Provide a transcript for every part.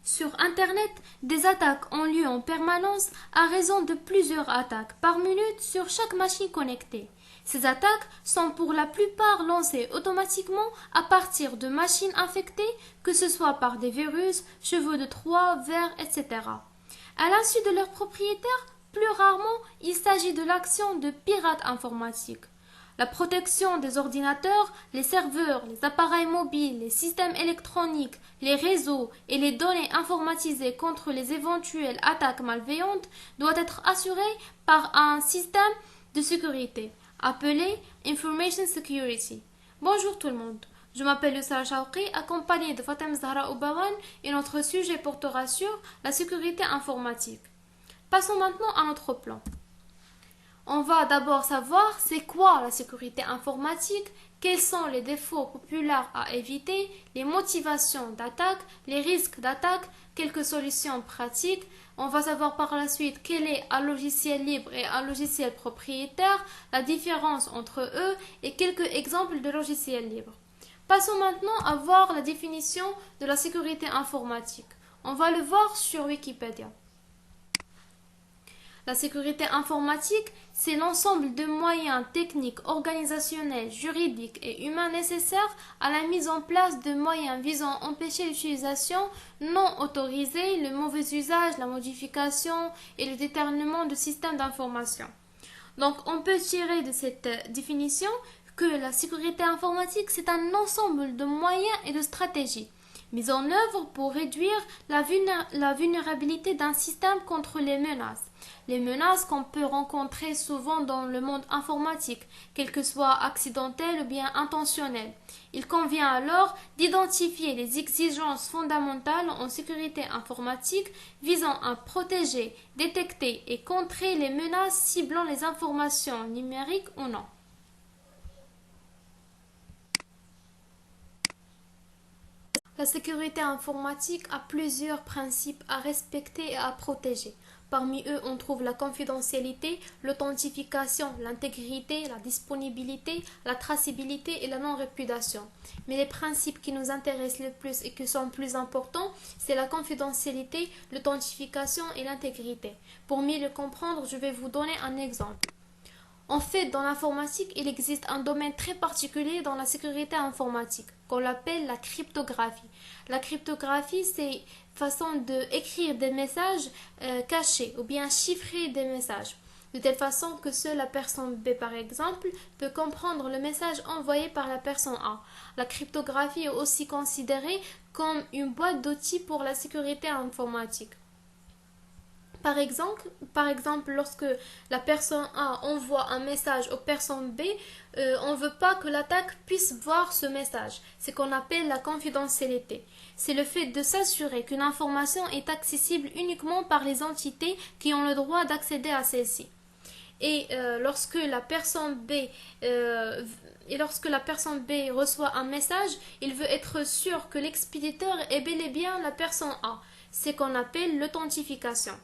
Sur Internet, des attaques ont lieu en permanence à raison de plusieurs attaques par minute sur chaque machine connectée. Ces attaques sont pour la plupart lancées automatiquement à partir de machines infectées, que ce soit par des virus, chevaux de Troie, vers, etc. À l'insu de leurs propriétaires, plus rarement, il s'agit de l'action de pirates informatiques. La protection des ordinateurs, les serveurs, les appareils mobiles, les systèmes électroniques, les réseaux et les données informatisées contre les éventuelles attaques malveillantes doit être assurée par un système de sécurité appelé Information Security. Bonjour tout le monde, je m'appelle Youssara Chawqi, accompagnée de Fatem Zahra Oubawan, et notre sujet portera sur la sécurité informatique. Passons maintenant à notre plan. On va d'abord savoir c'est quoi la sécurité informatique, quels sont les défauts populaires à éviter, les motivations d'attaque, les risques d'attaque, quelques solutions pratiques. On va savoir par la suite quel est un logiciel libre et un logiciel propriétaire, la différence entre eux et quelques exemples de logiciels libres. Passons maintenant à voir la définition de la sécurité informatique. On va le voir sur Wikipédia. La sécurité informatique, c'est l'ensemble de moyens techniques, organisationnels, juridiques et humains nécessaires à la mise en place de moyens visant à empêcher l'utilisation non autorisée, le mauvais usage, la modification et le détournement de systèmes d'information. Donc, on peut tirer de cette définition que la sécurité informatique, c'est un ensemble de moyens et de stratégies mis en œuvre pour réduire la vulnérabilité d'un système contre les menaces. Les menaces qu'on peut rencontrer souvent dans le monde informatique, qu'elles que soient accidentelles ou bien intentionnelles. Il convient alors d'identifier les exigences fondamentales en sécurité informatique visant à protéger, détecter et contrer les menaces ciblant les informations numériques ou non. La sécurité informatique a plusieurs principes à respecter et à protéger. Parmi eux, on trouve la confidentialité, l'authentification, l'intégrité, la disponibilité, la traçabilité et la non-répudiation. Mais les principes qui nous intéressent le plus et qui sont plus importants, c'est la confidentialité, l'authentification et l'intégrité. Pour mieux le comprendre, je vais vous donner un exemple. En fait, dans l'informatique, il existe un domaine très particulier dans la sécurité informatique, qu'on appelle la cryptographie. La cryptographie, c'est une façon d'écrire des messages cachés ou bien chiffrer des messages, de telle façon que seule la personne B, par exemple, peut comprendre le message envoyé par la personne A. La cryptographie est aussi considérée comme une boîte d'outils pour la sécurité informatique. Par exemple, lorsque la personne A envoie un message aux personnes B, on ne veut pas que l'attaque puisse voir ce message. C'est ce qu'on appelle la confidentialité. C'est le fait de s'assurer qu'une information est accessible uniquement par les entités qui ont le droit d'accéder à celle-ci. Et lorsque la personne B reçoit un message, il veut être sûr que l'expéditeur est bel et bien la personne A. C'est ce qu'on appelle l'authentification.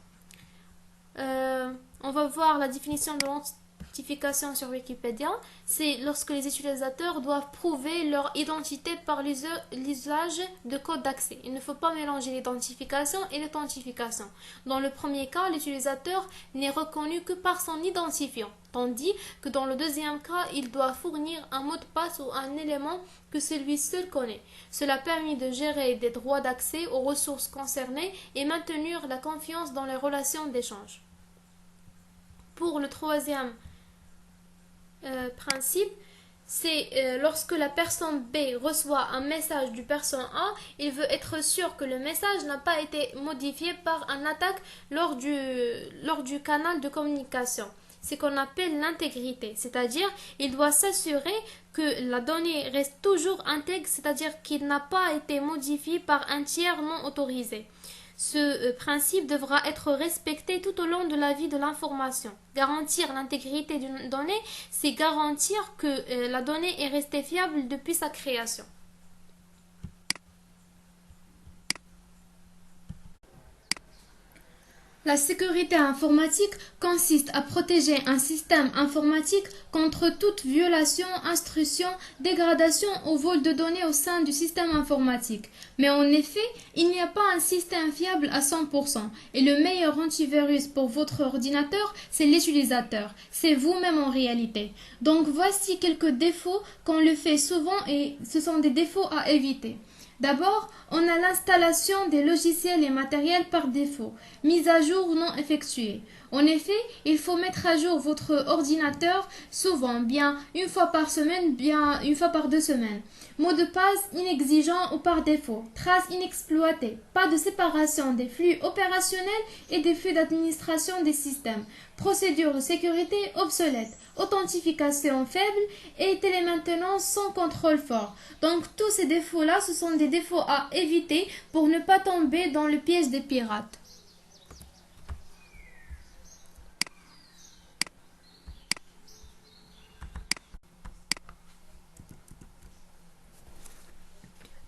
On va voir la définition de l'authentification sur Wikipédia. C'est lorsque les utilisateurs doivent prouver leur identité par l'usage de codes d'accès. Il ne faut pas mélanger l'identification et l'authentification. Dans le premier cas, l'utilisateur n'est reconnu que par son identifiant, tandis que dans le deuxième cas, il doit fournir un mot de passe ou un élément que celui seul connaît. Cela permet de gérer des droits d'accès aux ressources concernées et maintenir la confiance dans les relations d'échange. Pour le troisième principe, c'est lorsque la personne B reçoit un message du personne A, il veut être sûr que le message n'a pas été modifié par une attaque lors du canal de communication. C'est ce qu'on appelle l'intégrité, c'est-à-dire il doit s'assurer que la donnée reste toujours intègre, c'est-à-dire qu'il n'a pas été modifié par un tiers non autorisé. Ce principe devra être respecté tout au long de la vie de l'information. Garantir l'intégrité d'une donnée, c'est garantir que la donnée est restée fiable depuis sa création. La sécurité informatique consiste à protéger un système informatique contre toute violation, intrusion, dégradation ou vol de données au sein du système informatique. Mais en effet, il n'y a pas un système fiable à 100%. Et le meilleur antivirus pour votre ordinateur, c'est l'utilisateur. C'est vous-même en réalité. Donc voici quelques défauts qu'on le fait souvent et ce sont des défauts à éviter. D'abord, on a l'installation des logiciels et matériels par défaut, mise à jour non effectuée. En effet, il faut mettre à jour votre ordinateur souvent, bien une fois par semaine, bien une fois par 2 semaines. Mot de passe inexigeant ou par défaut, traces inexploitées, pas de séparation des flux opérationnels et des flux d'administration des systèmes, procédure de sécurité obsolète, authentification faible et télémaintenance sans contrôle fort. Donc tous ces défauts-là, ce sont des défauts à éviter pour ne pas tomber dans le piège des pirates.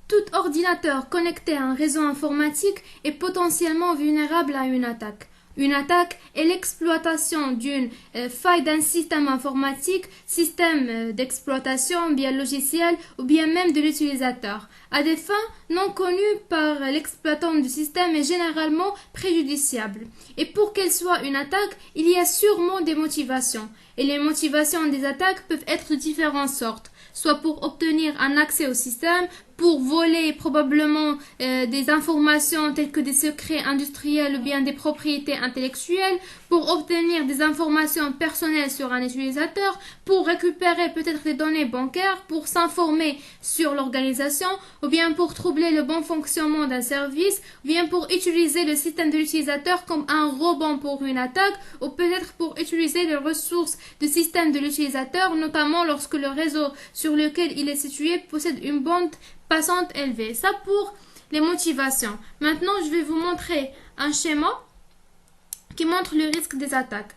Tout ordinateur connecté à un réseau informatique est potentiellement vulnérable à une attaque. Une attaque est l'exploitation d'une faille d'un système informatique, système d'exploitation, bien logiciel ou bien même de l'utilisateur, à des fins non connues par l'exploitant du système et généralement préjudiciables. Et pour qu'elle soit une attaque, il y a sûrement des motivations. Et les motivations des attaques peuvent être de différentes sortes, soit pour obtenir un accès au système, pour voler probablement des informations telles que des secrets industriels ou bien des propriétés intellectuelles, pour obtenir des informations personnelles sur un utilisateur, pour récupérer peut-être des données bancaires, pour s'informer sur l'organisation, ou bien pour troubler le bon fonctionnement d'un service, ou bien pour utiliser le système de l'utilisateur comme un rebond pour une attaque, ou peut-être pour utiliser les ressources du système de l'utilisateur, notamment lorsque le réseau sur lequel il est situé possède une bande passante élevée. Ça pour les motivations. Maintenant, je vais vous montrer un schéma qui montre le risque des attaques.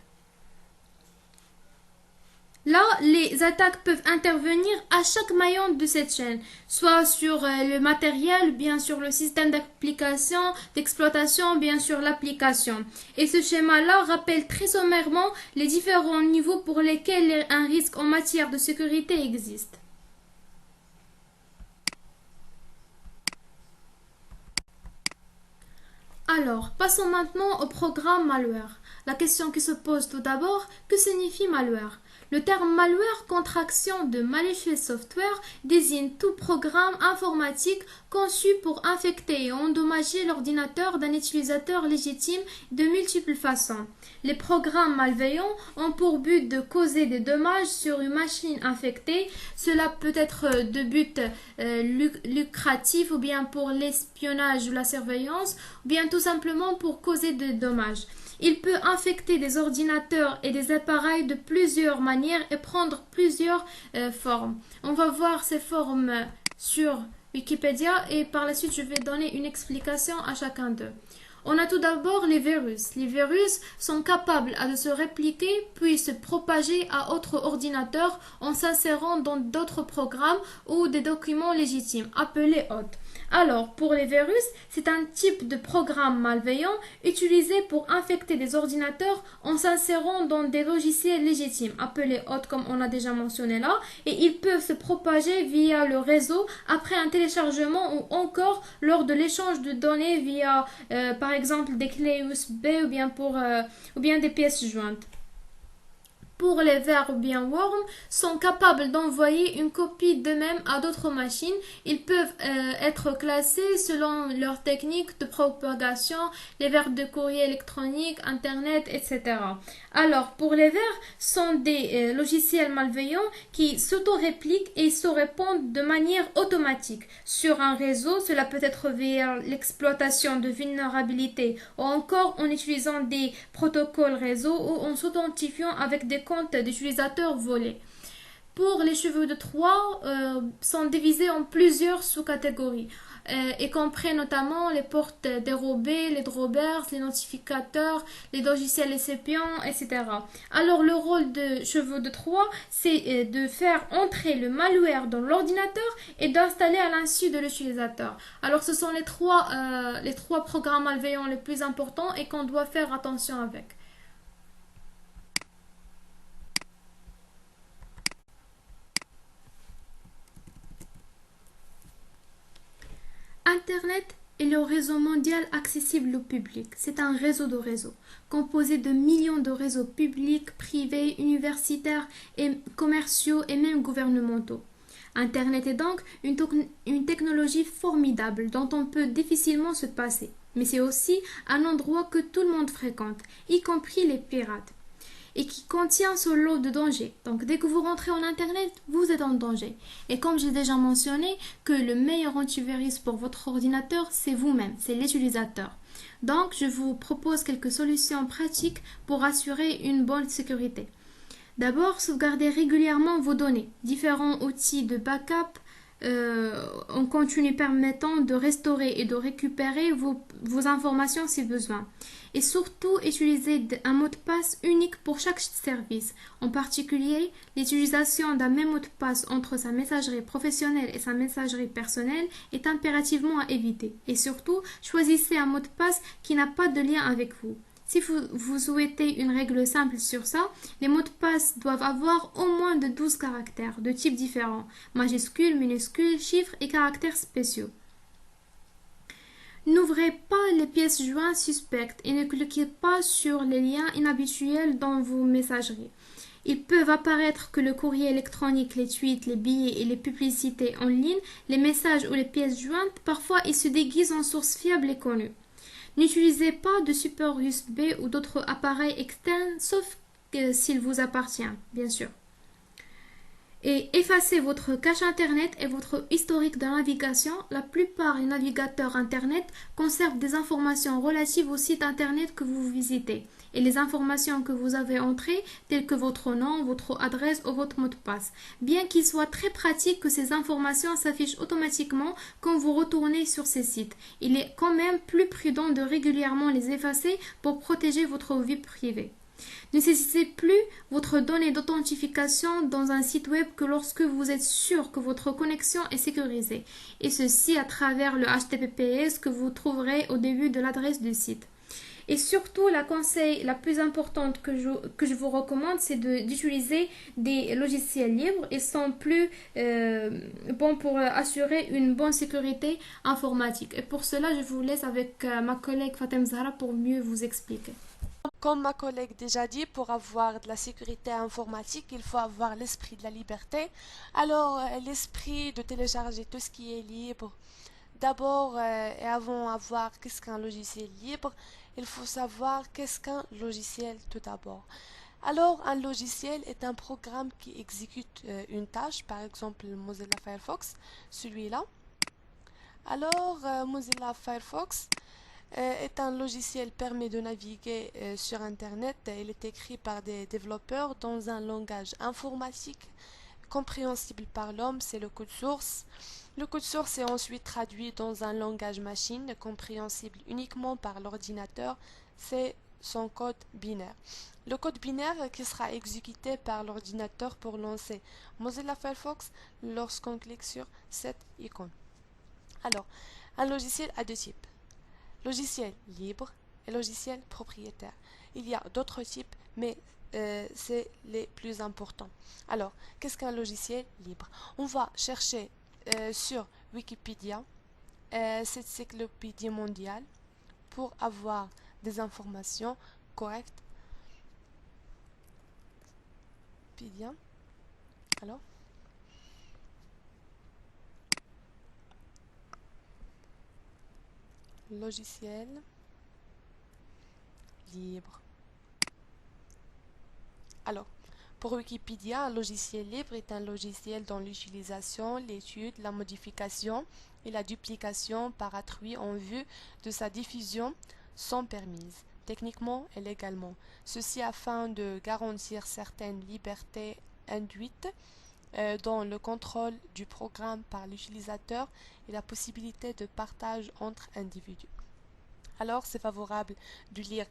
Là, les attaques peuvent intervenir à chaque maillon de cette chaîne, soit sur le matériel, bien sur le système d'application, d'exploitation, bien sur l'application. Et ce schéma-là rappelle très sommairement les différents niveaux pour lesquels un risque en matière de sécurité existe. Alors, passons maintenant au programme malware. La question qui se pose tout d'abord, que signifie malware? Le terme malware, contraction de malicious software, désigne tout programme informatique conçu pour infecter et endommager l'ordinateur d'un utilisateur légitime de multiples façons. Les programmes malveillants ont pour but de causer des dommages sur une machine infectée. Cela peut être de but lucratif ou bien pour l'espionnage ou la surveillance ou bien tout simplement pour causer des dommages. Il peut infecter des ordinateurs et des appareils de plusieurs manières et prendre plusieurs formes. On va voir ces formes sur Wikipédia et par la suite je vais donner une explication à chacun d'eux. On a tout d'abord les virus. Les virus sont capables de se répliquer puis se propager à autres ordinateurs en s'insérant dans d'autres programmes ou des documents légitimes, appelés hôtes. Alors, pour les virus, c'est un type de programme malveillant utilisé pour infecter des ordinateurs en s'insérant dans des logiciels légitimes, appelés hôtes comme on a déjà mentionné là, et ils peuvent se propager via le réseau après un téléchargement ou encore lors de l'échange de données via, par exemple, des clés USB ou bien des pièces jointes. Pour les vers ou bien worms, sont capables d'envoyer une copie d'eux-mêmes à d'autres machines. Ils peuvent être classés selon leur technique de propagation, les vers de courrier électronique, internet, etc. Alors, pour les vers, sont des logiciels malveillants qui s'auto-répliquent et se répondent de manière automatique sur un réseau. Cela peut être via l'exploitation de vulnérabilités ou encore en utilisant des protocoles réseau ou en s'authentifiant avec des comptes d'utilisateurs volés. pour les cheveux de Troie sont divisés en plusieurs sous-catégories et comprennent notamment les portes dérobées, les drawbars, les notificateurs, les logiciels récipients, etc. Alors le rôle de cheveux de Troie, c'est de faire entrer le malware dans l'ordinateur et d'installer à l'insu de l'utilisateur. Alors ce sont les trois programmes malveillants les plus importants et qu'on doit faire attention avec. Internet est le réseau mondial accessible au public. C'est un réseau de réseaux, composé de millions de réseaux publics, privés, universitaires, et commerciaux et même gouvernementaux. Internet est donc une technologie formidable dont on peut difficilement se passer. Mais c'est aussi un endroit que tout le monde fréquente, y compris les pirates, et qui contient ce lot de dangers. Donc dès que vous rentrez en Internet, vous êtes en danger. Et comme j'ai déjà mentionné, que le meilleur antivirus pour votre ordinateur, c'est vous-même, c'est l'utilisateur. Donc je vous propose quelques solutions pratiques pour assurer une bonne sécurité. D'abord, sauvegardez régulièrement vos données. Différents outils de backup en continu permettant de restaurer et de récupérer vos informations si besoin. Et surtout, utilisez un mot de passe unique pour chaque service. En particulier, l'utilisation d'un même mot de passe entre sa messagerie professionnelle et sa messagerie personnelle est impérativement à éviter. Et surtout, choisissez un mot de passe qui n'a pas de lien avec vous. Si vous souhaitez une règle simple sur ça, les mots de passe doivent avoir au moins de 12 caractères de types différents, majuscules, minuscules, chiffres et caractères spéciaux. N'ouvrez pas les pièces jointes suspectes et ne cliquez pas sur les liens inhabituels dans vos messageries. Ils peuvent apparaître que le courrier électronique, les tweets, les billets et les publicités en ligne, les messages ou les pièces jointes, parfois ils se déguisent en sources fiables et connues. N'utilisez pas de support USB ou d'autres appareils externes, sauf s'il vous appartient, bien sûr. Et effacez votre cache Internet et votre historique de navigation. La plupart des navigateurs Internet conservent des informations relatives au site Internet que vous visitez et les informations que vous avez entrées, telles que votre nom, votre adresse ou votre mot de passe. Bien qu'il soit très pratique que ces informations s'affichent automatiquement quand vous retournez sur ces sites, il est quand même plus prudent de régulièrement les effacer pour protéger votre vie privée. Ne saisissez plus votre donnée d'authentification dans un site web que lorsque vous êtes sûr que votre connexion est sécurisée, et ceci à travers le HTTPS que vous trouverez au début de l'adresse du site. Et surtout, la conseil la plus importante que je vous recommande, c'est d'utiliser des logiciels libres. Ils sont plus bons pour assurer une bonne sécurité informatique. Et pour cela, je vous laisse avec ma collègue Fatem Zahra pour mieux vous expliquer. Comme ma collègue déjà dit, pour avoir de la sécurité informatique, il faut avoir l'esprit de la liberté. Alors, l'esprit de télécharger tout ce qui est libre. D'abord, et avant d'avoir qu'est-ce qu'un logiciel libre, il faut savoir qu'est-ce qu'un logiciel tout d'abord. Alors, un logiciel est un programme qui exécute une tâche, par exemple Mozilla Firefox, celui-là. Alors, Mozilla Firefox est un logiciel permet de naviguer sur Internet. Il est écrit par des développeurs dans un langage informatique compréhensible par l'homme, c'est le code source. Le code source est ensuite traduit dans un langage machine compréhensible uniquement par l'ordinateur, c'est son code binaire. Le code binaire qui sera exécuté par l'ordinateur pour lancer Mozilla Firefox lorsqu'on clique sur cette icône. Alors, un logiciel a deux types. Logiciel libre et logiciel propriétaire. Il y a d'autres types, mais c'est les plus importants. Alors, qu'est-ce qu'un logiciel libre? On va chercher sur Wikipédia, cette encyclopédie mondiale, pour avoir des informations correctes. Wikipédia. Alors, logiciel libre. Alors, pour Wikipédia, un logiciel libre est un logiciel dont l'utilisation, l'étude, la modification et la duplication par autrui en vue de sa diffusion sont permises, techniquement et légalement. Ceci afin de garantir certaines libertés induites dont le contrôle du programme par l'utilisateur et la possibilité de partage entre individus. Alors, c'est favorable de lire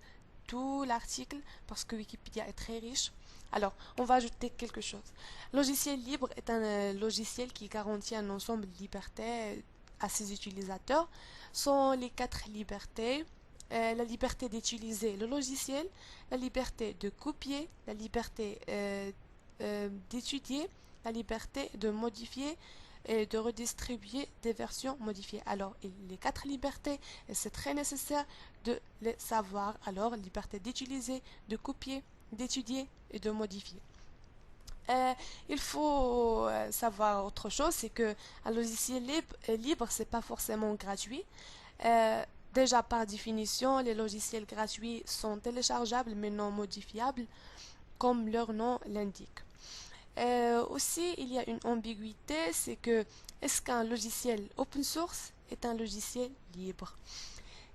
tout l'article parce que Wikipédia est très riche. Alors, on va ajouter quelque chose. Logiciel libre est un logiciel qui garantit un ensemble de libertés à ses utilisateurs. Sont les quatre libertés. La liberté d'utiliser le logiciel, la liberté de copier, la liberté d'étudier, la liberté de modifier et de redistribuer des versions modifiées. Alors, les quatre libertés, c'est très nécessaire de les savoir. Alors, liberté d'utiliser, de copier, d'étudier et de modifier. Il faut savoir autre chose, c'est que un logiciel libre, c'est pas forcément gratuit. Euh, Déjà par définition, les logiciels gratuits sont téléchargeables mais non modifiables, comme leur nom l'indique. Aussi, il y a une ambiguïté, c'est que est-ce qu'un logiciel open source est un logiciel libre?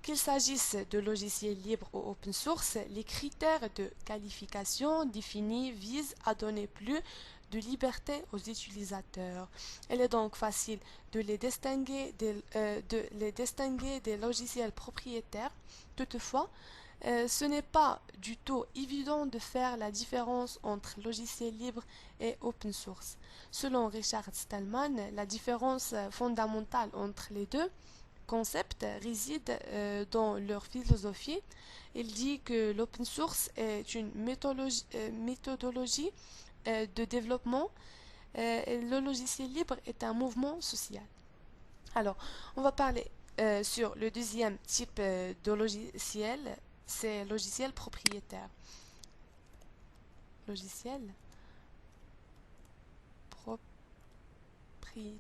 Qu'il s'agisse de logiciels libres ou open source, les critères de qualification définis visent à donner plus de liberté aux utilisateurs. Il est donc facile de les distinguer des logiciels propriétaires. Toutefois, ce n'est pas du tout évident de faire la différence entre logiciel libre et open source. Selon Richard Stallman, la différence fondamentale entre les deux concepts réside dans leur philosophie. Il dit que l'open source est une méthodologie de développement et le logiciel libre est un mouvement social. Alors, on va parler sur le deuxième type de logiciel, c'est logiciel propriétaire. Logiciel propriétaire.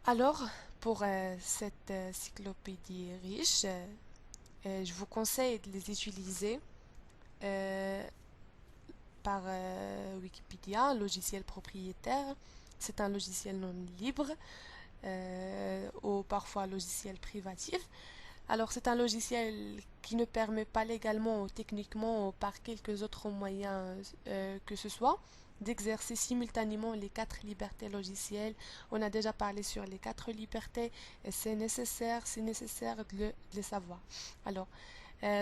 Alors, pour cette encyclopédie riche, je vous conseille de les utiliser par Wikipédia, un logiciel propriétaire. C'est un logiciel non libre ou parfois logiciel privatif. Alors, c'est un logiciel qui ne permet pas légalement ou techniquement ou par quelques autres moyens que ce soit d'exercer simultanément les quatre libertés logicielles. On a déjà parlé sur les quatre libertés et c'est nécessaire de les savoir. Alors,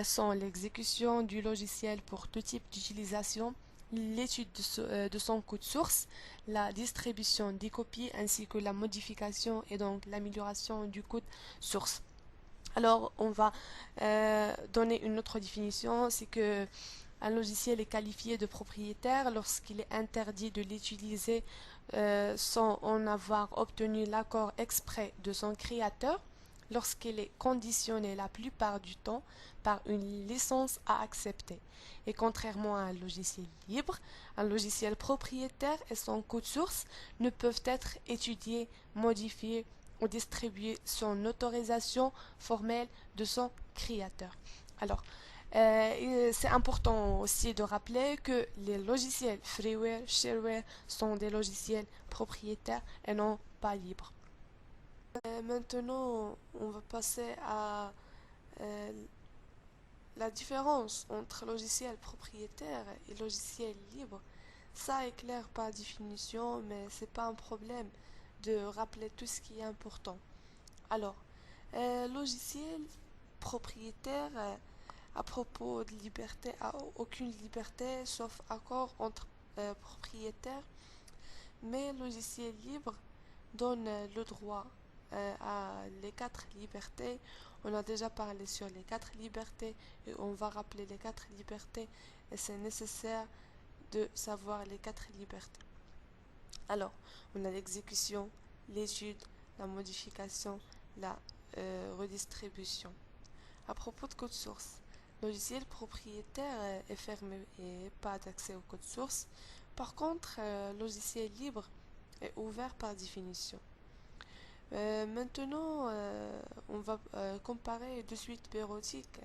sont l'exécution du logiciel pour tout type d'utilisation, l'étude de son code source, la distribution des copies ainsi que la modification et donc l'amélioration du code source. Alors, on va donner une autre définition, c'est que un logiciel est qualifié de propriétaire lorsqu'il est interdit de l'utiliser sans en avoir obtenu l'accord exprès de son créateur, lorsqu'il est conditionné la plupart du temps par une licence à accepter. Et contrairement à un logiciel libre, un logiciel propriétaire et son code source ne peuvent être étudiés, modifiés ou distribués sans autorisation formelle de son créateur. Alors, c'est important aussi de rappeler que les logiciels freeware, shareware sont des logiciels propriétaires et non pas libres. Maintenant, on va passer à euh, la différence entre logiciel propriétaire et logiciel libre. Ça est clair par définition, mais c'est pas un problème de rappeler tout ce qui est important. Alors, logiciel propriétaire à propos de liberté, a aucune liberté sauf accord entre propriétaires, mais logiciel libre donne le droit à les quatre libertés. On a déjà parlé sur les quatre libertés et on va rappeler les quatre libertés et c'est nécessaire de savoir les quatre libertés. Alors, on a l'exécution, l'étude, la modification, la redistribution. À propos de code source, le logiciel propriétaire est fermé et pas d'accès au code source. Par contre, le logiciel libre est ouvert par définition. Maintenant, on va comparer deux suites bureautiques,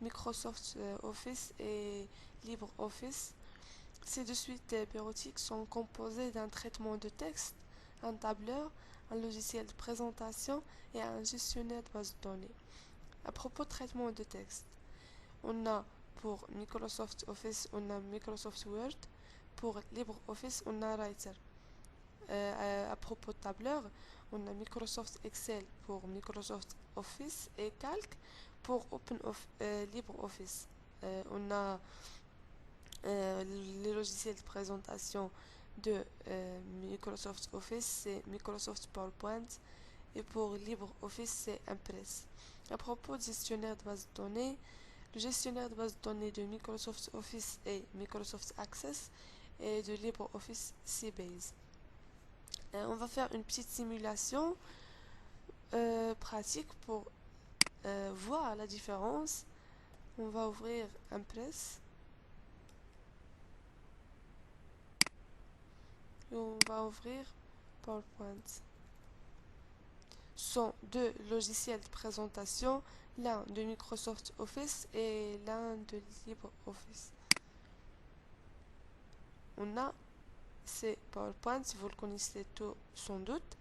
Microsoft Office et LibreOffice. Ces deux suites bureautiques sont composées d'un traitement de texte, un tableur, un logiciel de présentation et un gestionnaire de base de données. À propos de traitement de texte, on a pour Microsoft Office, on a Microsoft Word. pour LibreOffice, on a Writer. À propos de tableur, on a Microsoft Excel pour Microsoft Office et Calc pour LibreOffice. On a les logiciels de présentation de Microsoft Office, c'est Microsoft PowerPoint, et pour LibreOffice, c'est Impress. À propos du gestionnaire de base de données, le gestionnaire de base de données de Microsoft Office est Microsoft Access et de LibreOffice CBase. On va faire une petite simulation pratique pour voir la différence. On va ouvrir Impress. Et on va ouvrir PowerPoint. Ce sont deux logiciels de présentation, l'un de Microsoft Office et l'un de LibreOffice. On a c'est PowerPoint, si vous le connaissez tout sans doute.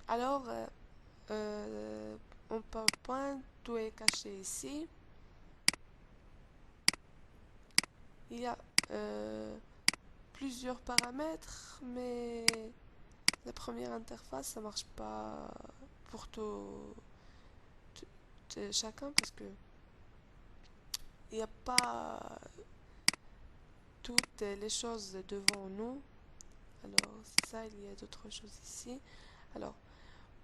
Alors, en PowerPoint, tout est caché ici. Il y a plusieurs paramètres, mais la première interface, ça marche pas pour chacun parce que il n'y a pas toutes les choses devant nous. Alors, c'est ça, il y a d'autres choses ici. Alors,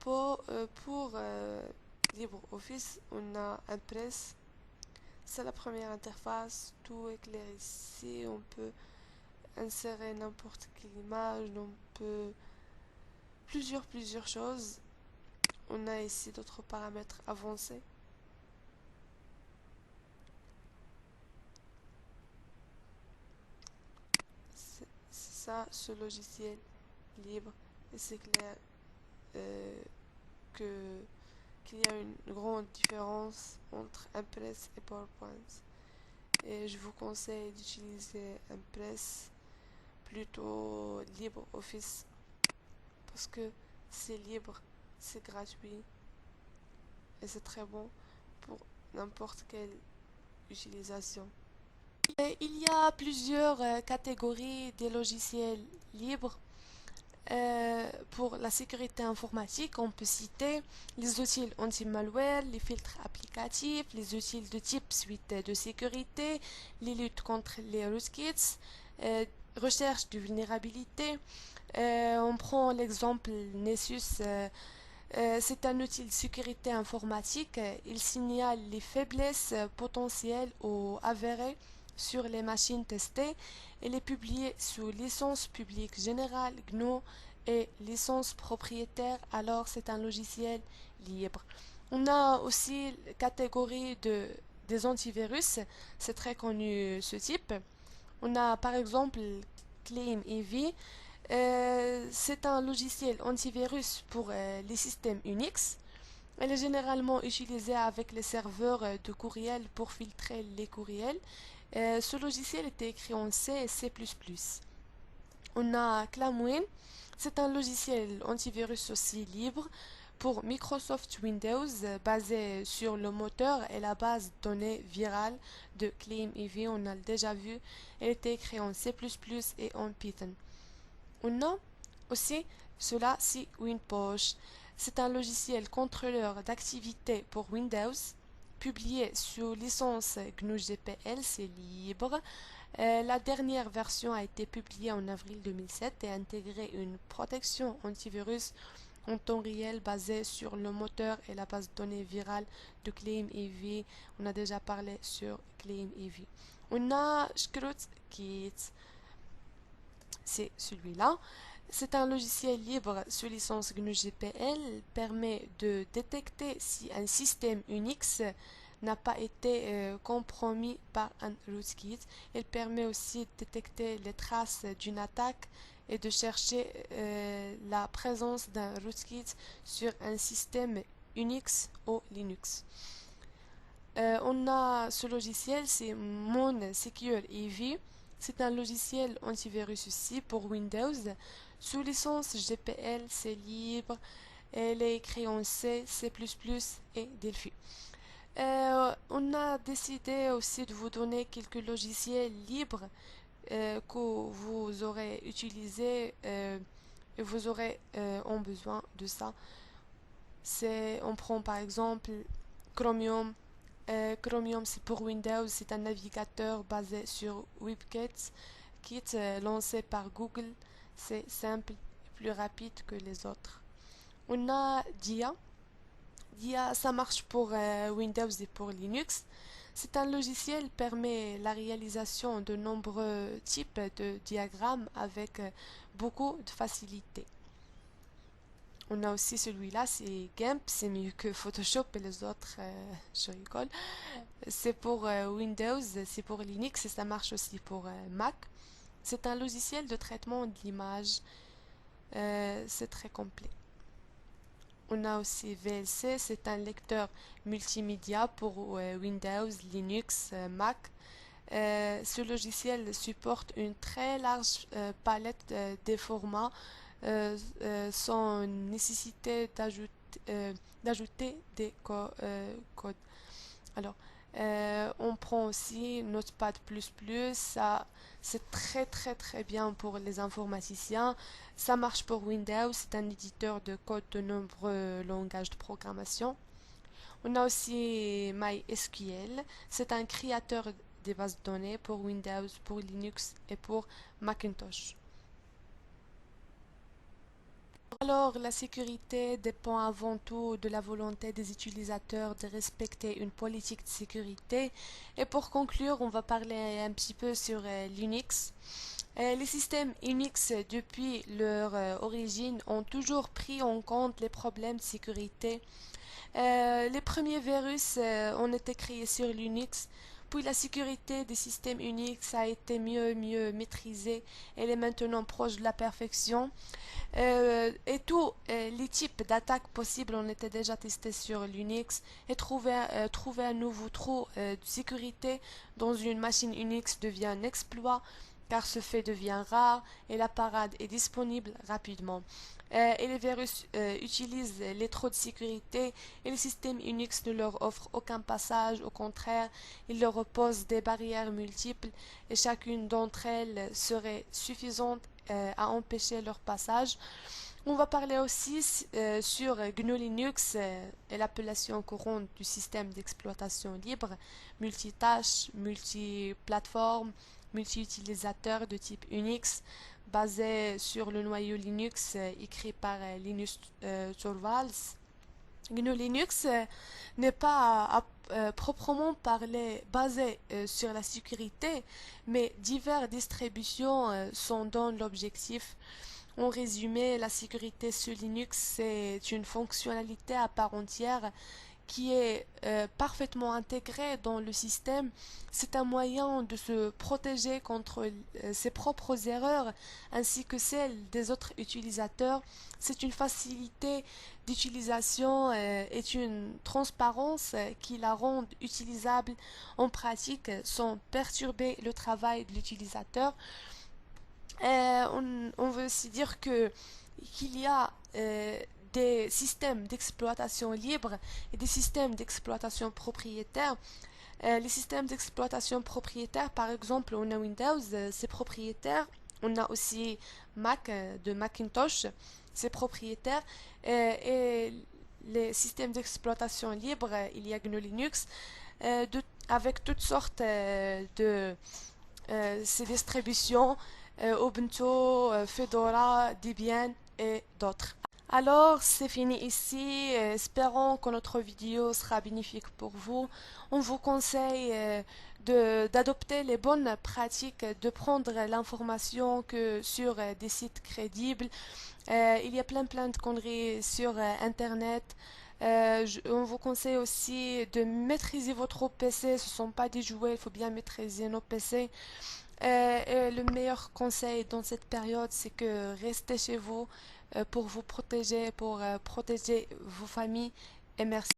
pour LibreOffice, on a Impress. C'est la première interface, tout est clair ici. On peut insérer n'importe quelle image, on peut plusieurs choses. On a ici d'autres paramètres avancés. C'est ça, ce logiciel libre, et c'est clair qu'il y a une grande différence entre Impress et PowerPoint. Et je vous conseille d'utiliser Impress plutôt LibreOffice parce que c'est libre, c'est gratuit et c'est très bon pour n'importe quelle utilisation. Et il y a plusieurs catégories des logiciels libres. Pour la sécurité informatique, on peut citer les outils anti-malware, les filtres applicatifs, les outils de type suite de sécurité, les luttes contre les rootkits, recherche de vulnérabilité. On prend l'exemple Nessus. C'est un outil de sécurité informatique. Il signale les faiblesses potentielles ou avérées sur les machines testées. Il est publié sous licence publique générale GNU et licence propriétaire, alors c'est un logiciel libre. On a aussi la catégorie des antivirus, c'est très connu ce type. On a par exemple ClaimEV. C'est un logiciel antivirus pour les systèmes Unix. Elle est généralement utilisée avec les serveurs de courriel pour filtrer les courriels. Ce logiciel était écrit en C et C++. On a ClamWin. C'est un logiciel antivirus aussi libre pour Microsoft Windows basé sur le moteur et la base de données virale de ClaimEV. On a déjà vu. Elle était écrite en C++ et en Python. On a aussi cela, c'est WinPosh. C'est un logiciel contrôleur d'activité pour Windows, publié sous licence GNU GPL, c'est libre. La dernière version a été publiée en avril 2007 et a intégré une protection antivirus en temps réel basée sur le moteur et la base de données virale de ClaimEV. On a déjà parlé sur ClaimEV. On a ScrewKit. C'est celui-là. C'est un logiciel libre sous licence GNU GPL, permet de détecter si un système Unix n'a pas été compromis par un rootkit. Il permet aussi de détecter les traces d'une attaque et de chercher la présence d'un rootkit sur un système Unix ou Linux. On a ce logiciel, c'est MonSecureEV. C'est un logiciel antivirus aussi pour Windows. Sous licence GPL, c'est libre. Elle est écrite en C, C++ et Delphi. On a décidé aussi de vous donner quelques logiciels libres que vous aurez utilisé et vous aurez en besoin de ça. On prend par exemple Chromium. Chromium, c'est pour Windows, c'est un navigateur basé sur WebKit, lancé par Google. C'est simple et plus rapide que les autres. On a Dia. Dia, ça marche pour Windows et pour Linux. C'est un logiciel qui permet la réalisation de nombreux types de diagrammes avec beaucoup de facilité. On a aussi celui-là, c'est GIMP, c'est mieux que Photoshop et les autres, je rigole. C'est pour Windows, c'est pour Linux et ça marche aussi pour Mac. C'est un logiciel de traitement de l'image, c'est très complet. On a aussi VLC, c'est un lecteur multimédia pour Windows, Linux, Mac. Ce logiciel supporte une très large palette des formats sans nécessité d'ajouter des codes. Alors, on prend aussi Notepad++, ça c'est très bien pour les informaticiens. Ça marche pour Windows, c'est un éditeur de code de nombreux langages de programmation. On a aussi MySQL, c'est un créateur des bases de données pour Windows, pour Linux et pour Macintosh. Alors, la sécurité dépend avant tout de la volonté des utilisateurs de respecter une politique de sécurité. Et pour conclure, on va parler un petit peu sur Linux. Les systèmes Unix, depuis leur origine, ont toujours pris en compte les problèmes de sécurité. Les premiers virus ont été créés sur Linux, puis la sécurité des systèmes Unix a été mieux maîtrisée. Elle est maintenant proche de la perfection. Et tous les types d'attaques possibles ont été déjà testés sur Linux et trouver un nouveau trou de sécurité dans une machine Unix devient un exploit car ce fait devient rare et la parade est disponible rapidement. Et les virus utilisent les trous de sécurité et le système Unix ne leur offre aucun passage, au contraire, il leur oppose des barrières multiples et chacune d'entre elles serait suffisante à empêcher leur passage. On va parler aussi sur GNU Linux et l'appellation courante du système d'exploitation libre, multitâche, multiplateforme, multi-utilisateur de type Unix, basé sur le noyau Linux écrit par Linus Torvalds. GNU Linux n'est pas proprement parlé basé sur la sécurité, mais diverses distributions sont dans l'objectif. En résumé, la sécurité sur Linux, c'est une fonctionnalité à part entière qui est parfaitement intégrée dans le système. C'est un moyen de se protéger contre ses propres erreurs ainsi que celles des autres utilisateurs. C'est une facilité d'utilisation et une transparence qui la rendent utilisable en pratique sans perturber le travail de l'utilisateur. On veut aussi dire qu'il y a des systèmes d'exploitation libre et des systèmes d'exploitation propriétaire. Les systèmes d'exploitation propriétaire, par exemple, on a Windows, c'est propriétaire. On a aussi Mac de Macintosh, c'est propriétaire. Et les systèmes d'exploitation libre, il y a GNU Linux, avec toutes sortes de ces distributions, Ubuntu, Fedora, Debian et d'autres. Alors, c'est fini ici. Espérons que notre vidéo sera bénéfique pour vous. On vous conseille d'adopter les bonnes pratiques, de prendre l'information que sur des sites crédibles. Il y a plein de conneries sur Internet. On vous conseille aussi de maîtriser votre PC. Ce ne sont pas des jouets, il faut bien maîtriser nos PC. Et le meilleur conseil dans cette période, c'est que restez chez vous pour vous protéger, pour protéger vos familles. Et merci.